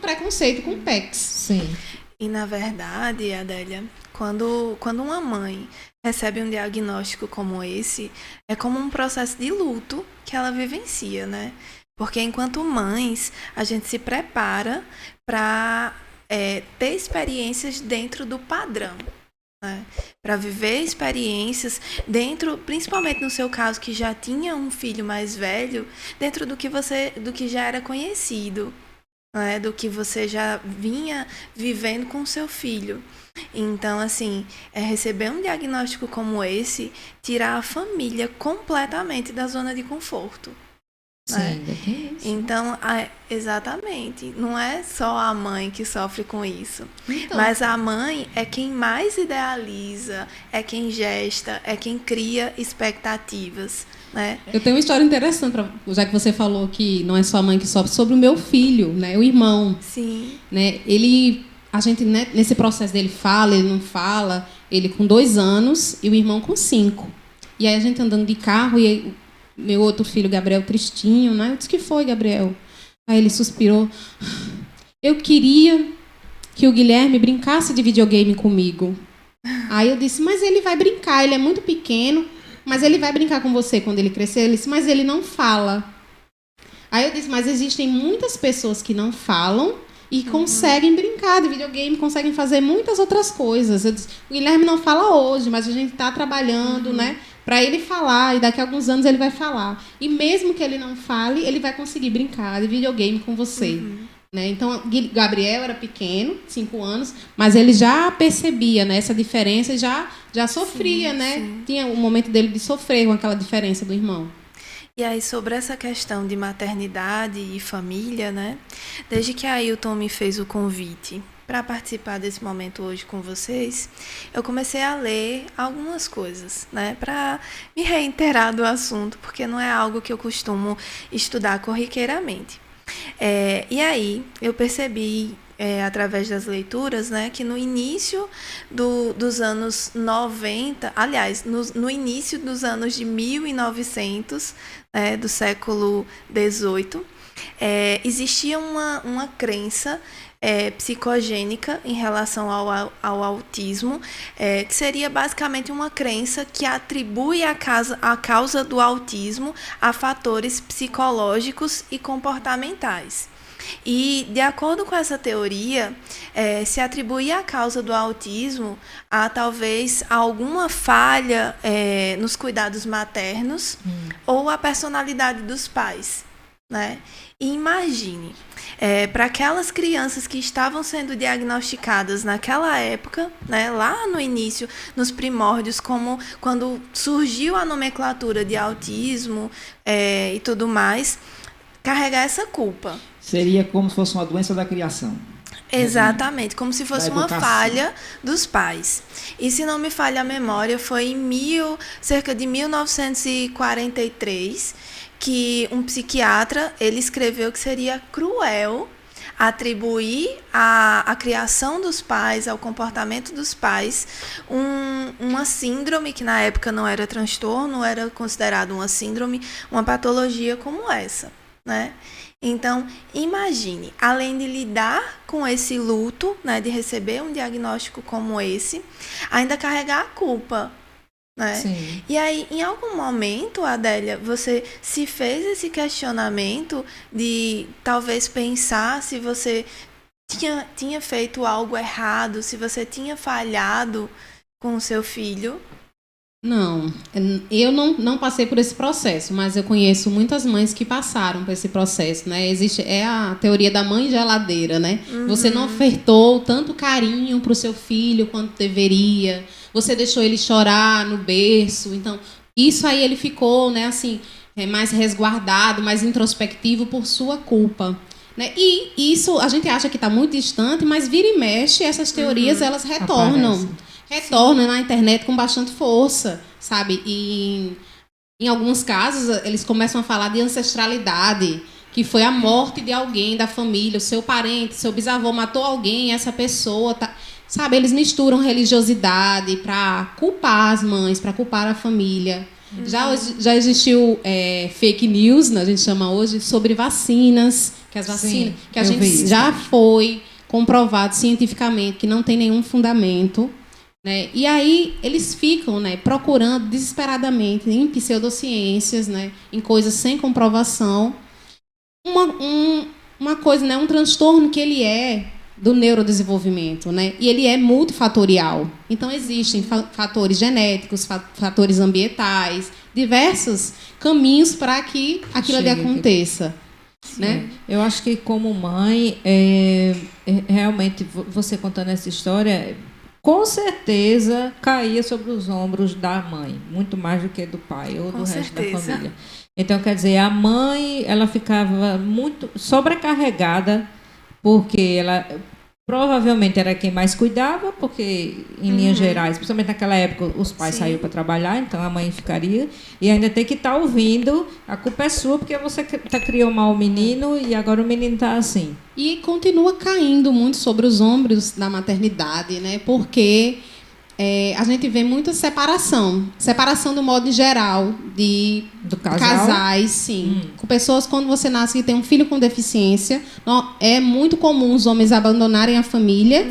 preconceito com PECs. Sim. E, na verdade, Adélia, quando uma mãe recebe um diagnóstico como esse, é como um processo de luto que ela vivencia, né? Porque enquanto mães, a gente se prepara para ter experiências dentro do padrão, né? Para viver experiências dentro, principalmente no seu caso, que já tinha um filho mais velho, dentro do que já era conhecido, né? Do que você já vinha vivendo com o seu filho. Então, assim, receber um diagnóstico como esse, tirar a família completamente da zona de conforto. Sim, tem isso. Então, exatamente. Não é só a mãe que sofre com isso. Então, Mas a mãe é quem mais idealiza, é quem gesta, é quem cria expectativas, né? eu tenho uma história interessante, já que você falou que não é só a mãe que sofre, sobre o meu filho, né, o irmão. Sim. Né, a gente, né, nesse processo dele fala, ele não fala, ele com 2 anos e o irmão com 5. E aí a gente andando de carro e aí, meu outro filho, Gabriel, tristinho, né? Eu disse, que foi, Gabriel? Aí ele suspirou. Eu queria que o Guilherme brincasse de videogame comigo. Aí eu disse, mas ele vai brincar, ele é muito pequeno, mas ele vai brincar com você quando ele crescer. Ele disse, mas ele não fala. Aí eu disse, mas existem muitas pessoas que não falam e conseguem brincar de videogame, conseguem fazer muitas outras coisas. Eu disse, o Guilherme não fala hoje, mas a gente está trabalhando, né? Para ele falar, e daqui a alguns anos ele vai falar. E mesmo que ele não fale, ele vai conseguir brincar de videogame com você. Né? Então, Gabriel era pequeno, 5 anos, mas ele já percebia, né, essa diferença e já sofria, né? Sim. Tinha o momento dele de sofrer com aquela diferença do irmão. E aí, sobre essa questão de maternidade e família, né? Desde que a Ailton me fez o convite para participar desse momento hoje com vocês, eu comecei a ler algumas coisas, né? Para me reiterar do assunto, porque não é algo que eu costumo estudar corriqueiramente. E aí, eu percebi, através das leituras, né, que no início dos anos 90, aliás, no início dos anos de 1900, do século XVIII, existia uma crença psicogênica em relação ao autismo, que seria basicamente uma crença que atribui a causa do autismo a fatores psicológicos e comportamentais. E, de acordo com essa teoria, se atribui a causa do autismo a talvez alguma falha nos cuidados maternos ou a personalidade dos pais, né? E imagine, para aquelas crianças que estavam sendo diagnosticadas naquela época, né, lá no início, nos primórdios, como quando surgiu a nomenclatura de autismo e tudo mais, carregar essa culpa. Seria como se fosse uma doença da criação. Exatamente, como se fosse uma educação. falha dos pais. E se não me falha a memória, foi cerca de 1943 que um psiquiatra ele escreveu que seria cruel atribuir à criação dos pais, ao comportamento dos pais, uma síndrome, que na época não era transtorno, era considerado uma síndrome, uma patologia como essa, né? Então, imagine, além de lidar com esse luto, né, de receber um diagnóstico como esse, ainda carregar a culpa, né? Sim. E aí, em algum momento, Adélia, você se fez esse questionamento de talvez pensar se você tinha feito algo errado, se você tinha falhado com o seu filho? Não, eu não passei por esse processo, mas eu conheço muitas mães que passaram por esse processo, né? É a teoria da mãe geladeira, né? Você não ofertou tanto carinho para o seu filho quanto deveria, você deixou ele chorar no berço, então isso aí ele ficou, né, assim, mais resguardado, mais introspectivo por sua culpa. Né? E isso a gente acha que está muito distante, mas vira e mexe, essas teorias elas retornam na internet com bastante força, sabe? E em alguns casos eles começam a falar de ancestralidade, que foi a morte de alguém da família, o seu parente, seu bisavô matou alguém, essa pessoa, sabe? Eles misturam religiosidade para culpar as mães, para culpar a família. Já existiu fake news, né, a gente chama hoje, sobre vacinas, que que as Sim, vacinas, que a eu vi gente isso. já foi comprovado cientificamente que não tem nenhum fundamento, né? E aí eles ficam, né, procurando desesperadamente em pseudociências, né, em coisas sem comprovação, uma coisa, né, um transtorno que ele é do neurodesenvolvimento, né? E ele é multifatorial. Então existem fatores genéticos, fatores ambientais, diversos caminhos para que aquilo ali aconteça, né? Eu acho que como mãe, realmente você contando essa história, com certeza caía sobre os ombros da mãe, muito mais do que do pai ou Com do resto da certeza. família. Então, quer dizer, a mãe, ela ficava muito sobrecarregada, porque ela provavelmente era quem mais cuidava, porque, em linhas gerais, principalmente naquela época, os pais Sim. saíam para trabalhar, então a mãe ficaria, e ainda tem que estar ouvindo, a culpa é sua, porque você criou mal o menino, e agora o menino está assim. E continua caindo muito sobre os ombros da maternidade, né? Porque a gente vê muita separação do modo geral de Do casal? casais, sim. Com pessoas, quando você nasce e tem um filho com deficiência, é muito comum os homens abandonarem a família